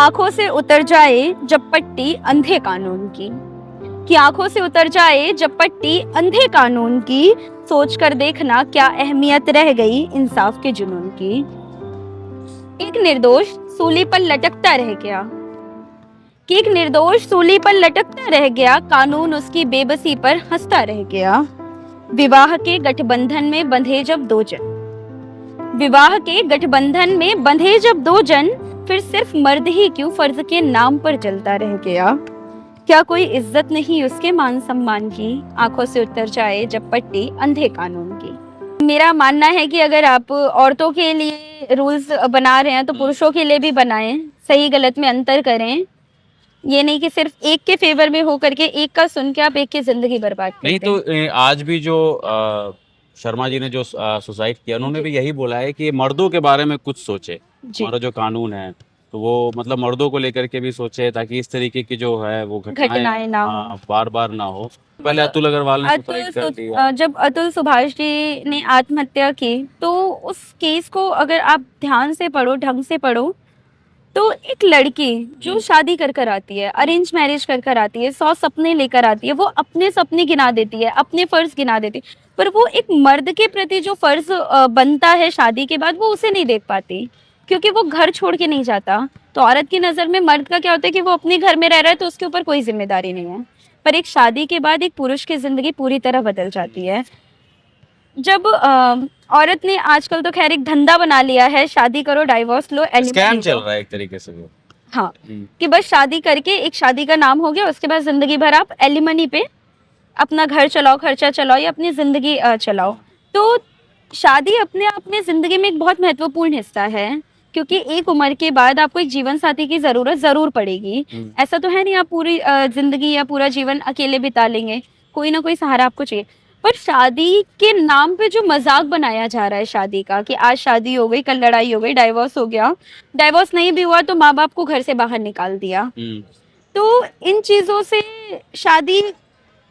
आंखों से उतर जाए जब पट्टी अंधे कानून की, कि आंखों से उतर जाए जब पट्टी अंधे कानून की, सोच कर देखना क्या अहमियत रह गई इंसाफ के जुनून की। एक निर्दोष सूली पर लटकता रह गया, कि एक निर्दोष सूली पर लटकता रह गया, कानून उसकी बेबसी पर हंसता रह गया। विवाह के गठबंधन में बंधे जब दो जन, विवाह के गठबंधन में बंधे जब दो जन, फिर सिर्फ मर्द ही क्यों फर्ज के नाम पर जलता रह गया। क्या कोई इज्जत नहीं उसके मान सम्मान की, आंखों से उतर जाए जब पट्टी अंधे कानून की। मेरा मानना है कि अगर आप औरतों के लिए रूल्स बना रहे हैं तो पुरुषों के लिए भी बनाएं, सही गलत में अंतर करें। ये नहीं कि सिर्फ एक के फेवर में हो करके एक का सुन के आप एक की जिंदगी बर्बाद करते नहीं हैं। तो आज भी जो शर्मा जी ने जो सुसाइड किया, उन्होंने भी यही बोला है कि मर्दों के बारे में कुछ सोचे। जी। हमारा जो कानून है तो वो मतलब मर्दों को लेकर के भी सोचे, ताकि इस तरीके की जो है वो घटनाएं ना हो। बार बार ना हो। पहले अतुल अग्रवाल ने सुसाइड कर दिया। जब अतुल सुभाष जी ने आत्महत्या की तो उस केस को अगर आप ध्यान से पढ़ो, ढंग से पढ़ो, तो एक लड़की जो शादी कर कर आती है, अरेंज मैरिज कर कर आती है, 100 सपने लेकर आती है, वो अपने सपने गिना देती है, अपने फर्ज गिना देती है, पर वो एक मर्द के प्रति जो फर्ज बनता है शादी के बाद, वो उसे नहीं देख पाती, क्योंकि वो घर छोड़ के नहीं जाता। तो औरत की नजर में मर्द का क्या होता है कि वो अपने घर में रह रहा है तो उसके ऊपर कोई जिम्मेदारी नहीं है, पर एक शादी के बाद एक पुरुष की जिंदगी पूरी तरह बदल जाती है। जब औरत ने आजकल तो खैर एक धंधा बना लिया है, शादी करो, डाइवोर्स लो, स्कैम एलिमनी चल लो। रहा है एक तरीके से वो। हाँ, कि बस शादी करके एक शादी का नाम हो गया, उसके बाद जिंदगी भर आप एलिमनी पे अपना घर चलाओ, खर्चा चलाओ या अपनी जिंदगी चलाओ। तो शादी अपने आप में जिंदगी में एक बहुत महत्वपूर्ण हिस्सा है, क्योंकि एक उम्र के बाद आपको एक जीवन साथी की जरूरत जरूर पड़ेगी। ऐसा तो है नहीं आप पूरी जिंदगी या पूरा जीवन अकेले बिता लेंगे, कोई ना कोई सहारा आपको चाहिए। पर शादी के नाम पे जो मजाक बनाया जा रहा है शादी का, कि आज शादी हो गई, कल लड़ाई हो गई, डाइवोर्स हो गया, डाइवोर्स नहीं भी हुआ तो माँ बाप को घर से बाहर निकाल दिया। तो इन चीजों से शादी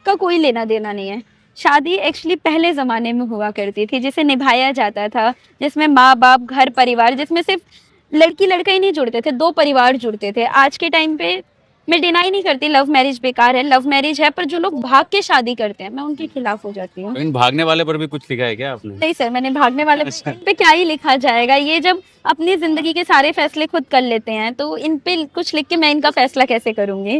का कोई लेना देना नहीं है। शादी एक्चुअली पहले जमाने में हुआ करती थी, जिसे निभाया जाता था, जिसमें माँ बाप, घर परिवार, जिसमें सिर्फ लड़की लड़का ही नहीं जुड़ते थे, दो परिवार जुड़ते थे। आज के टाइम पे मैं डिनाई नहीं करती लव मैरिज बेकार है, लव मैरिज है, पर जो लोग भाग के शादी करते हैं मैं उनके खिलाफ हो जाती हूँ। इन भागने वाले पर भी कुछ लिखा है क्या आपने? नहीं सर, मैंने भागने वाले पे क्या ही लिखा जाएगा। ये जब अपनी जिंदगी के सारे फैसले खुद कर लेते हैं तो इन पे कुछ लिख के मैं इनका फैसला कैसे करूंगी।